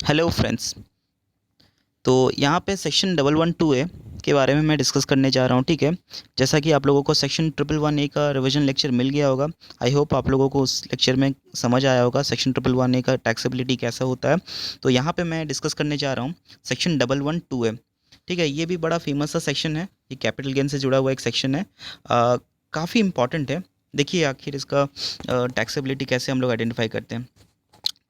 Hello friends. तो यहाँ पे सेक्शन 112A के बारे में मैं डिस्कस करने जा रहा हूँ। ठीक है, जैसा कि आप लोगों को सेक्शन 111A का रिवीजन लेक्चर मिल गया होगा। आई होप आप लोगों को उस लेक्चर में समझ आया होगा सेक्शन 111A का टैक्सेबिलिटी कैसा होता है। तो यहाँ पे मैं डिस्कस करने जा रहा हूँ सेक्शन 112A। ठीक है, ये भी बड़ा फेमस सा सेक्शन है, ये कैपिटल गेन से जुड़ा हुआ एक सेक्शन है। काफ़ी इंपॉर्टेंट है। देखिए आखिर इसका टैक्सेबिलिटी कैसे हम लोग आइडेंटिफाई करते हैं।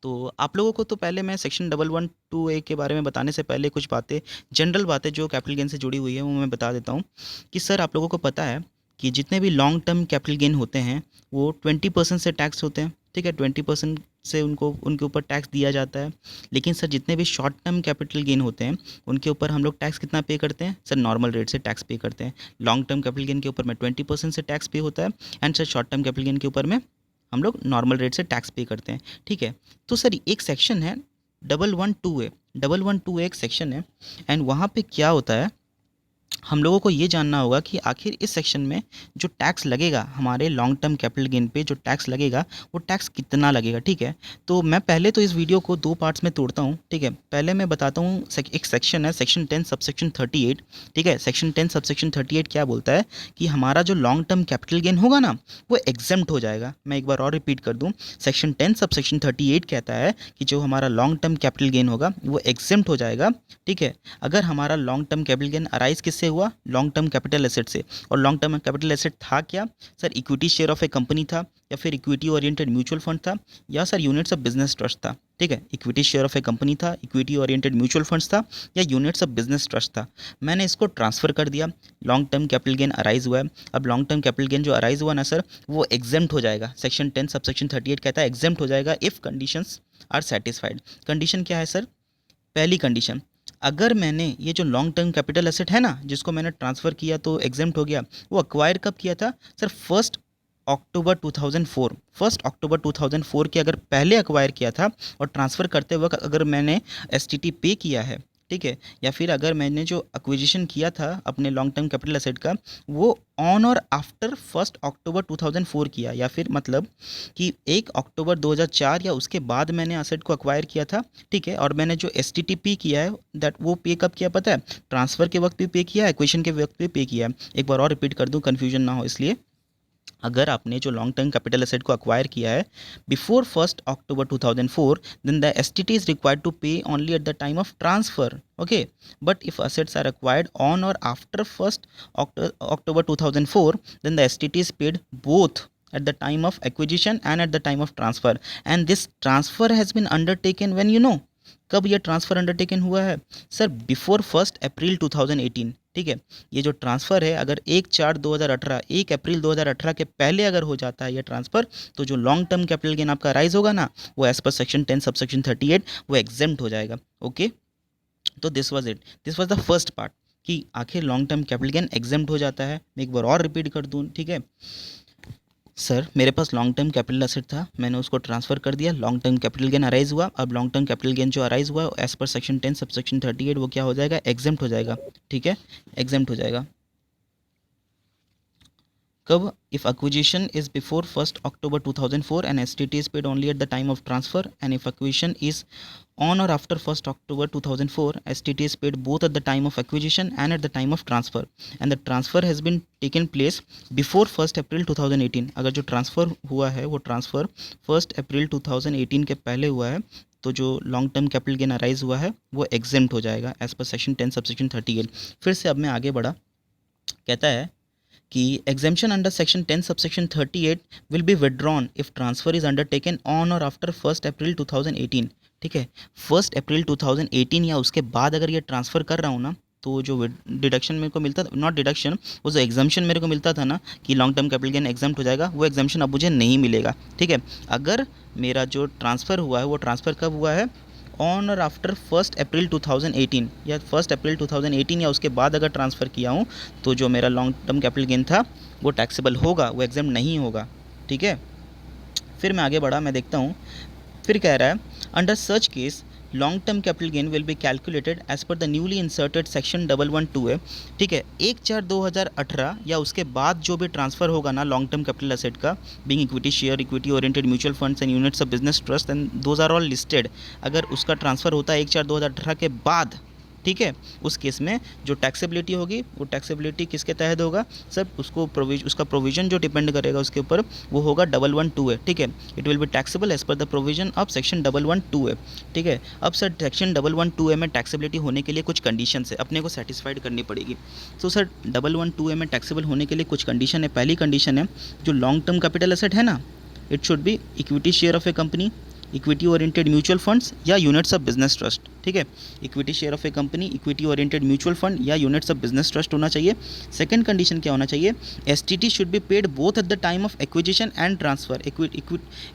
तो आप लोगों को तो पहले मैं सेक्शन 112A के बारे में बताने से पहले कुछ बातें, जनरल बातें जो कैपिटल गेन से जुड़ी हुई है वो मैं बता देता हूँ कि सर आप लोगों को पता है कि जितने भी लॉन्ग टर्म कैपिटल गेन होते हैं वो 20% से टैक्स होते हैं। ठीक है, 20% से उनको उनके ऊपर टैक्स दिया जाता है। लेकिन सर जितने भी शॉर्ट टर्म कैपिटल गेन होते हैं उनके ऊपर हम लोग टैक्स कितना पे करते हैं? सर नॉर्मल रेट से टैक्स पे करते हैं। लॉन्ग टर्म कैपिटल गेन के ऊपर में 20% से टैक्स पे होता है and sir short term capital gain के ऊपर में हम लोग नॉर्मल रेट से टैक्स पे करते हैं। ठीक है, तो सर एक सेक्शन है 112A। 112A एक सेक्शन है एंड वहाँ पे क्या होता है, हम लोगों को ये जानना होगा कि आखिर इस सेक्शन में जो टैक्स लगेगा हमारे लॉन्ग टर्म कैपिटल गेन पे, जो टैक्स लगेगा वो टैक्स कितना लगेगा। ठीक है, तो मैं पहले तो इस वीडियो को दो पार्ट्स में तोड़ता हूँ। ठीक है, पहले मैं बताता हूँ एक सेक्शन है सेक्शन 10 सबसेक्शन 38। ठीक है, सेक्शन 10 सबसेक्शन 38 क्या बोलता है कि हमारा जो लॉन्ग टर्म कैपिटल गेन होगा ना वो एग्जेम्प्ट हो जाएगा। मैं एक बार और रिपीट कर दूँ, सेक्शन 10 सबसेक्शन 38 कहता है कि जो हमारा लॉन्ग टर्म कैपिटल गेन होगा वो एग्जेम्प्ट हो जाएगा। ठीक है, अगर हमारा long term capital gain arise किससे हुआ? लॉन्ग टर्म कैपिटल एसेट से। और लॉन्ग टर्म कैपिटल एसेट था क्या? Sir equity share of A company था, या फिर इक्विटी ओरिएंटेड म्यूचुअल फंड था, या sir units of business trust था। ठीक है, equity share of A company था, इक्विटी ओरिएंटेड म्यूचुअल फंड्स था, या यूनिट्स ऑफ बिजनेस ट्रस्ट था। मैंने इसको ट्रांसफर कर दिया, long term capital gain arise हुआ है। अब लॉन्ग टर्म कैपिटल गेन जो अराइज हुआ ना सर वो एग्जेम्प्ट हो जाएगा। सेक्शन 10 सबसेक्शन 38 कहता है एग्जेम्प्ट हो जाएगा if conditions are satisfied. Condition क्या है सर? पहली कंडीशन, अगर मैंने ये जो लॉन्ग टर्म कैपिटल एसेट है ना जिसको मैंने ट्रांसफ़र किया तो एग्जेम्प्ट हो गया, वो अक्वायर कब किया था? Sir 1 October 2004। 1 अक्टूबर 2004 के अगर पहले अक्वायर किया था और ट्रांसफ़र करते वक्त अगर मैंने एसटीटी पे किया है, ठीक है, या फिर अगर मैंने जो एक्विजिशन किया था अपने लॉन्ग टर्म कैपिटल एसेट का वो ऑन और आफ्टर 1 अक्टूबर 2004 किया, या फिर मतलब कि 1 अक्टूबर 2004 या उसके बाद मैंने एसेट को अक्वायर किया था। ठीक है, और मैंने जो एसटीटी पे किया है दैट वो पे कब किया पता है? ट्रांसफ़र के वक्त भी पे किया है, एक्विजिशन के वक्त भी पे किया है। एक बार और रिपीट कर दूं कन्फ्यूजन ना हो इसलिए, अगर आपने जो लॉन्ग टर्म कैपिटल एसेट को अक्वायर किया है before 1 October 2004 then the STT is required to pay only at the time of transfer. Okay, but if assets are acquired on or after 1 October 2004 then the STT is paid both at the time of acquisition and at the time of transfer, and this transfer has been undertaken when you know, कब ये transfer undertaken हुआ है? Sir before 1 अप्रैल 2018। ठीक है, ये जो transfer है अगर 1/4/2018, 1 अप्रैल 2018 के पहले अगर हो जाता है ये ट्रांसफ़र तो जो लॉन्ग टर्म कैपिटल गेन आपका राइज होगा ना वो एज पर सेक्शन 10 सबसेक्शन 38 वो एग्जेम्प्ट हो जाएगा। ओके, तो this was it, this was the first part कि आखिर long term capital gain exempt हो जाता है। मैं एक बार और रिपीट कर दूँ। ठीक है सर, मेरे पास लॉन्ग टर्म कैपिटल एसेट था, मैंने उसको ट्रांसफ़र कर दिया, long term capital gain arise हुआ। अब लॉन्ग टर्म कैपिटल गेन जो अराइज हुआ एज पर सेक्शन 10 सबसेक्शन 38 वो क्या हो जाएगा? एग्जेम्प्ट हो जाएगा। ठीक है, एग्जेम्प्ट हो जाएगा कब? If acquisition is before 1 October 2004 and STT is paid only at the time of transfer, and if acquisition is on or after 1 October 2004 STT is paid both at the time of acquisition and at the time of transfer, and the transfer has been taken place before 1 April 2018। अगर जो transfer हुआ है वो transfer 1 अप्रैल 2018 के पहले हुआ है तो जो long term capital gain arise हुआ है वो एग्जेम्प्ट हो जाएगा एज पर सेक्शन 10 सबसेक्शन 38। फिर से अब मैं आगे बढ़ा, कहता है कि exemption under section 10 subsection 38 will be withdrawn if transfer is undertaken on or after 1 April 2018। ठीक है, 1 अप्रैल 2018 या उसके बाद अगर ये ट्रांसफ़र कर रहा हूँ ना तो जो डिडक्शन मेरे को मिलता था, नॉट डिडक्शन, वो जो एग्जाम्शन मेरे को मिलता था ना कि long term capital gain exempt हो जाएगा, वो एग्जाम्शन अब मुझे नहीं मिलेगा। ठीक है, अगर मेरा जो ट्रांसफ़र हुआ है वो ट्रांसफ़र कब हुआ है? ऑन और आफ्टर 1 अप्रैल 2018 या 1 अप्रैल 2018 या उसके बाद अगर ट्रांसफ़र किया हूँ तो जो मेरा लॉन्ग टर्म कैपिटल गेन था वो टैक्सेबल होगा, वो एग्जाम नहीं होगा। ठीक है, फिर मैं आगे बढ़ा, मैं देखता हूँ फिर कह रहा है under such case long term capital gain will be calculated as per the newly inserted section 112 है, ठीक है। 1/4/2018 या उसके बाद जो भी ट्रांसफ़र होगा ना लॉन्ग टर्म कैपिटल एसेट का, being equity share, equity oriented mutual funds and units of business trust and those are all listed, अगर उसका ट्रांसफ़र होता है 1/4/2018 के बाद, ठीक है, उस केस में जो टैक्सेबिलिटी होगी वो टैक्सेबिलिटी किसके तहत होगा सर, उसका प्रोविज़न जो डिपेंड करेगा उसके ऊपर वो होगा 112 है, ठीक है। It will be taxable as per the provision of section 112 है, ठीक है। अब सर सेक्शन 112 में टैक्सेबिलिटी होने के लिए कुछ कंडीशन है अपने को सेटिस्फाइड करनी पड़ेगी। तो सर 112 में टैक्सेबल होने के लिए कुछ कंडीशन है। पहली कंडीशन है जो लॉन्ग टर्म कैपिटल एसेट है ना, it should be equity share of A company, equity oriented mutual funds या यूनिट्स ऑफ बिजनेस ट्रस्ट, ठीक है। Equity share of A company, equity oriented mutual fund या यूनिट्स ऑफ बिजनेस ट्रस्ट होना चाहिए। Second condition क्या होना चाहिए, STT should be paid both at the time of acquisition and transfer.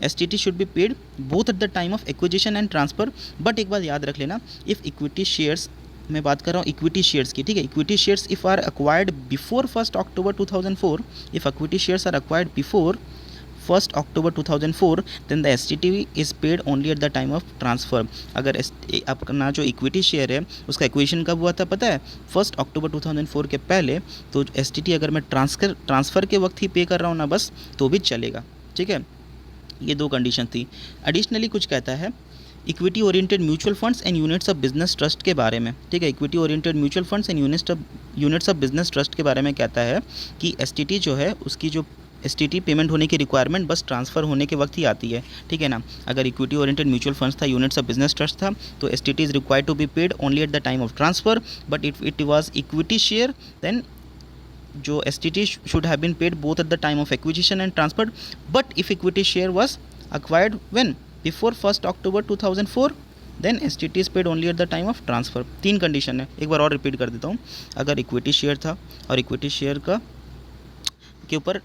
STT should be paid both at the time of acquisition and transfer. But एक बात याद रख लेना, इफ़ इक्विटी शेयर्स, मैं बात कर रहा हूँ इक्विटी शेयर्स की, ठीक है। Equity shares if are acquired before 1 October 2004, if equity shares are acquired before 1 October 2004 then the STT is paid only at the time of transfer। अगर अपना जो इक्विटी शेयर है उसका एक्विजिशन कब हुआ था पता है, 1 October 2004 के पहले, तो STT अगर मैं ट्रांसफ़र के वक्त ही पे कर रहा हूँ ना बस, तो भी चलेगा, ठीक है। ये दो कंडीशन थी। एडिशनली कुछ कहता है equity oriented mutual funds and units of business trust के बारे में, ठीक है। Equity oriented mutual funds and units of business trust के बारे में कहता है कि STT जो है उसकी जो STT पेमेंट होने की रिक्वायरमेंट बस ट्रांसफ़र होने के वक्त ही आती है, ठीक है ना। अगर इक्विटी ओरिएंटेड म्यूचुअल फंड्स था, यूनिट्स ऑफ बिजनेस ट्रस्ट था, तो STT is required to be paid only at the time of transfer. But it was equity share then जो STT should have been paid both at the time of acquisition and transfer. But if equity share was acquired when before 1 October 2004 then STT is paid only at the time of transfer। 3 condition है, एक बार और repeat कर देता हूँ। अगर equity share था और equity share का के ऊपर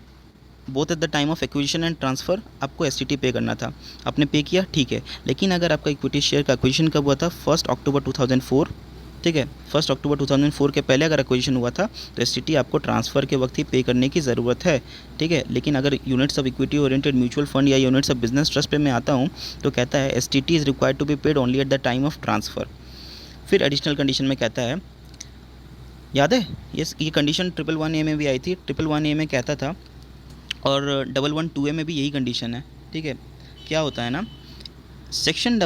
both at the time of acquisition and transfer आपको STT पे करना था, आपने पे किया, ठीक है। लेकिन अगर आपका इक्विटी शेयर का एक्विजिशन कब हुआ था, 1 October 2004, ठीक है। 1 October 2004 के पहले अगर एक्विजिशन हुआ था तो STT आपको ट्रांसफ़र के वक्त ही पे करने की ज़रूरत है, ठीक है। लेकिन अगर units of equity oriented mutual fund या यूनिट्स ऑफ बिजनेस ट्रस्ट पे मैं आता हूँ तो कहता है STT is required to be paid only at the time of transfer. फिर एडिशनल कंडीशन में कहता है, याद है ये कंडीशन 111A में भी आई थी। 111A में कहता था और 112A में भी यही कंडीशन है, ठीक है। क्या होता है ना, सेक्शन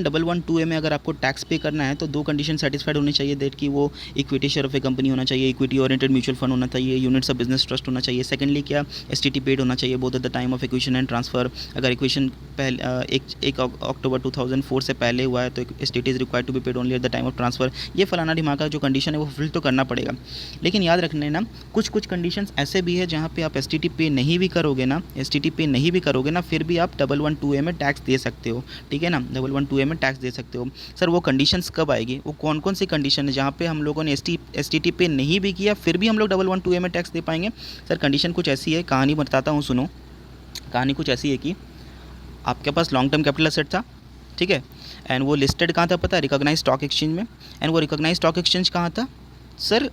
112A में अगर आपको टैक्स पे करना है तो दो कंडीशन सेटिस्फाइड होनी चाहिए, दैट कि वो equity share of A company होना चाहिए, इक्विटी ओरिएंटेड म्यूचुअल फंड होना चाहिए, यूनिट्स ऑफ बिजनेस ट्रस्ट होना चाहिए। सेकंडली क्या, STT पेड होना चाहिए both at the time of acquisition and transfer. अगर एक्विजिशन पहले 1 October 2004 से पहले हुआ है तो STT is required to be paid only at the time of transfer. ये फलाना ढिमाका जो कंडीशन है वो फुल तो करना पड़ेगा। लेकिन याद रखने ना, कुछ कंडीशंस ऐसे भी है जहाँ पे आप STT पे नहीं भी करोगे ना, फिर भी आप 112A में टैक्स दे सकते हो, ठीक है ना। 112A में टैक्स दे सकते हो। सर वो कंडीशंस कब आएगी, वो कौन कौन सी कंडीशन है जहाँ पे हम लोगों ने STT पे नहीं भी किया फिर भी हम लोग 112A में टैक्स दे पाएंगे। सर कंडीशन कुछ ऐसी है, कहानी बताता हूँ, सुनो। कहानी कुछ ऐसी है कि आपके पास लॉन्ग टर्म कैपिटल एसेट था, ठीक है, एंड वो लिस्टेड कहाँ था पता है, रिकॉग्नाइज स्टॉक एक्सचेंज में। एंड वो रिकॉग्नाइज स्टॉक एक्सचेंज कहाँ था सर,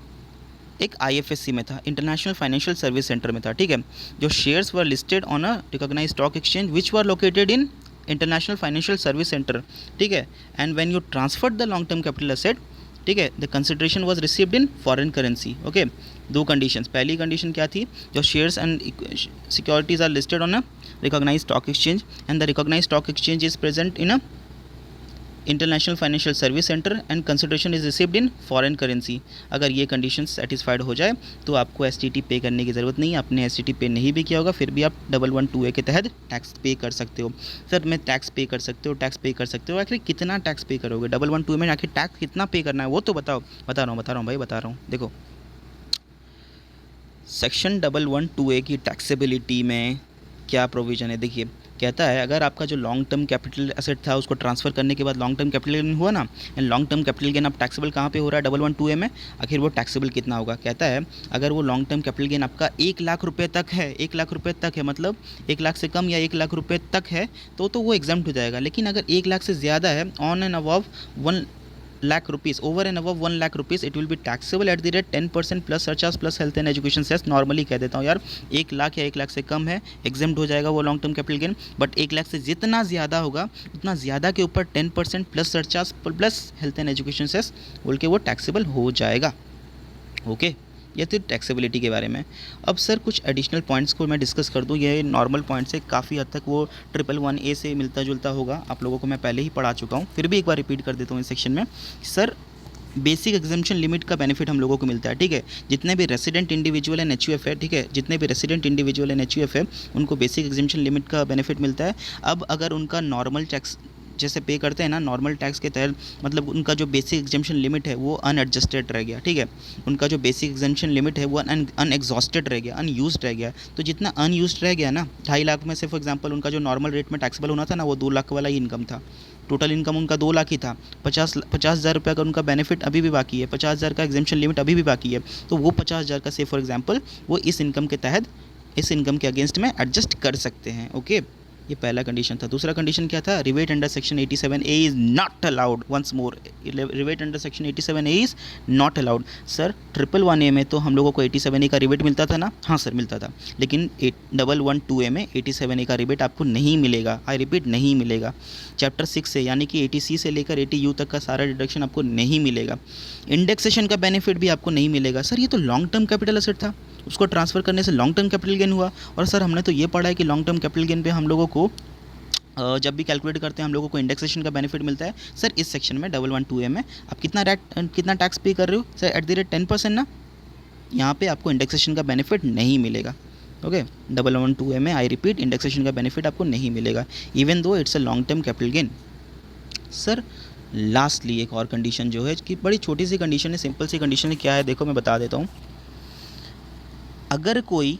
एक IFSC में था, इंटरनेशनल फाइनेंशियल सर्विस सेंटर में था, ठीक है। जो shares were listed on a recognise stock exchange which were located in international financial service centre, ठीक है। And when you transferred the long term capital asset, ठीक है, the consideration was received in foreign currency, okay. दो conditions, पहली condition क्या थी, जो shares and securities are listed on a recognise stock exchange and the recognise stock exchange is present in a international financial service centre and consideration is received in foreign currency. अगर ये condition satisfied हो जाए तो आपको STT पे करने की ज़रूरत नहीं है। आपने STT पे नहीं भी किया होगा फिर भी आप 112A के तहत टैक्स पे कर सकते हो। सर मैं टैक्स पे कर सकते हो आखिर कितना टैक्स पे करोगे 112A में, आखिर टैक्स कितना पे करना है वो तो बताओ। बता रहा हूँ भाई, बता रहा हूँ। देखो सेक्शन 112A की टैक्सेबिलिटी में क्या प्रोविज़न है, देखिए कहता है अगर आपका जो लॉन्ग टर्म कैपिटल एसेट था उसको ट्रांसफ़र करने के बाद लॉन्ग टर्म कैपिटल गेन हुआ ना, and long term capital gain अब टैक्सेबल कहाँ पे हो रहा है 112A में, आखिर वो टैक्सेबल कितना होगा। कहता है अगर वो लॉन्ग टर्म कैपिटल गेन आपका 1 लाख रुपये तक है, 1 लाख रुपये तक है, मतलब 1 लाख से कम या 1 लाख रुपये तक है तो वो एग्जाम्प्ट हो जाएगा। लेकिन अगर 1 लाख से ज़्यादा है, on and above lakh rupees, over and above 1 lakh rupees, it will be taxable at the rate 10% plus surcharge plus health and education cess. Normally कह देता हूँ यार 1 लाख या 1 लाख से कम है एग्जेम्प्ट हो जाएगा वो long term capital gain, but 1 lakh से जितना ज़्यादा होगा उतना ज़्यादा के ऊपर 10% plus surcharge plus health and education cess बोल के वो टैक्सेबल हो जाएगा। ओके, ये तो टैक्सेबिलिटी के बारे में। अब सर कुछ एडिशनल पॉइंट्स को मैं डिस्कस कर दूं, ये नॉर्मल पॉइंट से काफ़ी हद तक वो 111A से मिलता जुलता होगा, आप लोगों को मैं पहले ही पढ़ा चुका हूं, फिर भी एक बार रिपीट कर देता हूं इस सेक्शन में। सर बेसिक एग्जाम्पशन लिमिट का बेनिफिट हम लोगों को मिलता है, ठीक है, जितने भी रेसिडेंट इंडिविजुअल एंड एचयूएफ है, ठीक है, जितने भी रेसिडेंट इंडिविजुअल एंड एचयूएफ है उनको बेसिक एग्जाम्पशन लिमिट का बेनिफिट मिलता है। अब अगर उनका नॉर्मल टैक्स जैसे पे करते हैं ना, नॉर्मल टैक्स के तहत मतलब उनका जो बेसिक एग्जाम्पशन लिमिट है वो अनएडजस्टेड रह गया, ठीक है, उनका जो बेसिक एग्जाम्पशन लिमिट है वो अनएग्जॉस्टेड रह गया, अनयूज्ड रह गया। तो जितना अनयूज्ड रह गया ना, 2.5 लाख में से फॉर एग्जांपल उनका जो नॉर्मल रेट में टैक्सेबल होना था ना वो 2 लाख वाला ही इनकम था, टोटल इनकम उनका 2 लाख ही था, 50,000 रुपये का उनका बेनिफिट अभी भी बाकी है, 50,000 का एग्जाम्पशन लिमिट अभी भी बाकी है, तो वो 50,000 का से फॉर एग्जांपल वो इस इनकम के तहत इस इनकम के अगेंस्ट में एडजस्ट कर सकते हैं। ओके, ये पहला कंडीशन था। दूसरा कंडीशन क्या था? Rebate under section 87A is not allowed. Once more, rebate under section 87A is not allowed. Sir 111A में तो हम लोगों को 87A का रिवेट मिलता था ना? हाँ सर मिलता था, लेकिन 112A में 87A का रिवेट आपको नहीं मिलेगा। आई रिपीट, नहीं मिलेगा। चैप्टर 6 से यानी कि 80C से लेकर 80U तक का सारा डिडक्शन आपको नहीं मिलेगा। इंडेक्सेशन का बेनिफिट भी आपको नहीं मिलेगा। सर ये तो लॉन्ग टर्म कैपिटल एसेट था, उसको ट्रांसफ़र करने से लॉन्ग टर्म कैपिटल गेन हुआ। और सर हमने तो ये पढ़ा है कि लॉन्ग टर्म कैपिटल गेन पे हम लोगों को जब भी कैलकुलेट करते हैं हम लोगों को इंडेक्सेशन का बेनिफिट मिलता है। सर इस सेक्शन में 112A में आप कितना टैक्स पे कर रहे हो? सर एट द रेट 10% ना, यहाँ पे आपको इंडेक्सेशन का बेनिफिट नहीं मिलेगा। ओके, 112A में आई रिपीट इंडेक्सेशन का बेनिफिट आपको नहीं मिलेगा, even though it's a long term capital gain. Sir lastly एक और कंडीशन जो है कि बड़ी छोटी सी कंडीशन है, सिंपल सी कंडीशन है, क्या है देखो मैं बता देता हूँ। अगर कोई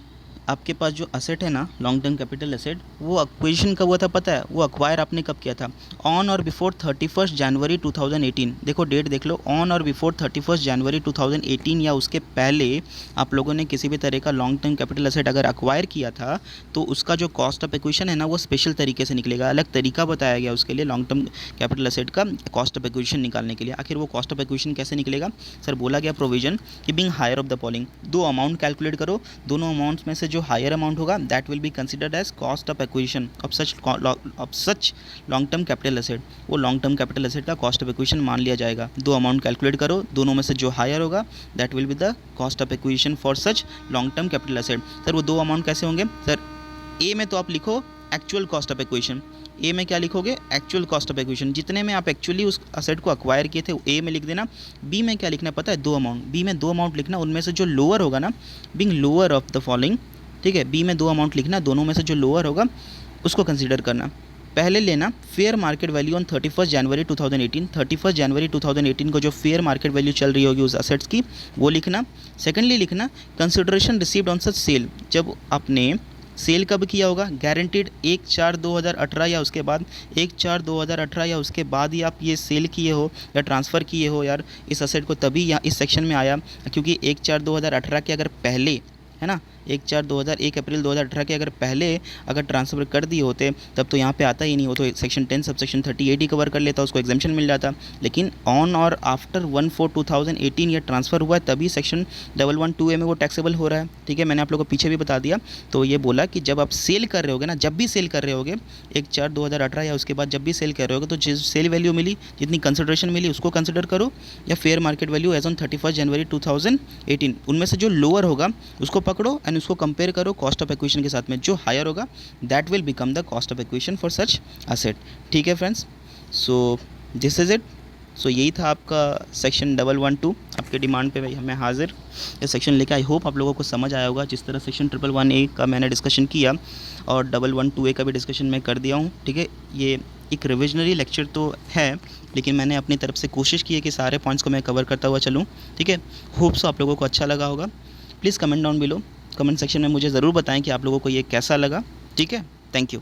आपके पास जो असेट है ना, लॉन्ग टर्म कैपिटल असेट, वो एक्विजिशन कब हुआ था पता है? वो अक्वायर आपने कब किया था? ऑन और बिफोर 31 जनवरी 2018। देखो डेट देख लो, ऑन और बिफोर 31 जनवरी 2018 या उसके पहले आप लोगों ने किसी भी तरह का लॉन्ग टर्म कैपिटल असेट अगर अक्वायर किया था तो उसका जो कॉस्ट ऑफ एक्विजिशन है ना वो स्पेशल तरीके से निकलेगा। अलग तरीका बताया गया उसके लिए, लॉन्ग टर्म कैपिटल असेट का कॉस्ट ऑफ एक्विजिशन निकालने के लिए। आखिर वो कॉस्ट ऑफ एक्विजिशन कैसे निकलेगा? सर बोला गया प्रोविजन कि being higher of the following, दो अमाउंट कैलकुलेट करो, दोनों अमाउंट्स में से जो हायर अमाउंट होगा that will be considered as cost of acquisition of such long term capital asset. वो लॉन्ग टर्म कैपिटल एसेट का कॉस्ट ऑफ एक्विजिशन मान लिया जाएगा। दो अमाउंट कैलकुलेट करो, दोनों में से जो हायर होगा that will be the cost of acquisition for such long term capital asset. Sir वो दो अमाउंट कैसे होंगे? सर ए में तो आप लिखो एक्चुअल कॉस्ट ऑफ एक्विजिशन, ए में क्या लिखोगे? एक्चुअल कॉस्ट ऑफ एक्विजिशन, जितने में आप एक्चुअली उस असेट को अक्वायर किए थे ए में लिख देना। बी में क्या लिखना पता है? दो अमाउंट, बी में दो अमाउंट लिखना, उनमें से जो लोअर होगा ना, being lower of the following, ठीक है, बी में दो अमाउंट लिखना, दोनों में से जो लोअर होगा उसको कंसीडर करना। पहले लेना fair market value on 31 January 2018, 31 January 2018 को जो फेयर मार्केट वैल्यू चल रही होगी उस असेट्स की वो लिखना। सेकेंडली लिखना consideration received on such sale, जब आपने सेल कब किया होगा? गारंटीड 1/4/2018 या उसके बाद, 1/4/2018 या उसके बाद ही आप ये सेल किए हो या ट्रांसफ़र किए हो यार इस असेट को, तभी यहाँ इस सेक्शन में आया, क्योंकि 1/4/2018 के अगर पहले है ना, 1 अप्रैल 2018 के अगर पहले अगर ट्रांसफ़र कर दिए होते तब तो यहाँ पे आता ही नहीं, हो तो सेक्शन 10 सब सेक्शन 38 ही कवर कर लेता, उसको एग्जाम्पशन मिल जाता। लेकिन ऑन और आफ्टर 1/4/2018 ये ट्रांसफ़र हुआ है तभी सेक्शन 112A में वो टैक्सेबल हो रहा है। ठीक है, मैंने आप लोगों को पीछे भी बता दिया। तो ये बोला कि जब आप सेल कर रहे होगे ना, जब भी सेल कर रहे होगे 1/4/2018 या उसके बाद जब भी सेल कर रहे होगे तो जिस सेल वैल्यू मिली, जितनी कंसिडरेशन मिली उसको कंसिडर करो, या fair market value as on 31 January 2018, उनमें से जो लोअर होगा उसको पकड़ो एंड उसको कंपेयर करो कॉस्ट ऑफ एक्विजिशन के साथ में, जो हायर होगा that will become the cost of acquisition for such asset. ठीक है friends, so this is it. So यही था आपका सेक्शन 112। आपके डिमांड पे भाई मैं हाजिर ये सेक्शन लेके। आई होप आप लोगों को समझ आया होगा। जिस तरह सेक्शन 111A का मैंने डिस्कशन किया और 112A का भी डिस्कशन मैं कर दिया हूँ। ठीक है, ये एक रिविजनरी लेक्चर तो है, लेकिन मैंने अपनी तरफ से कोशिश की है कि सारे पॉइंट्स को मैं कवर करता हुआ चलूँ। ठीक है, होप सो आप लोगों को अच्छा लगा होगा। Please comment down below, comment section में मुझे ज़रूर बताएं कि आप लोगों को ये कैसा लगा। ठीक है, थैंक यू।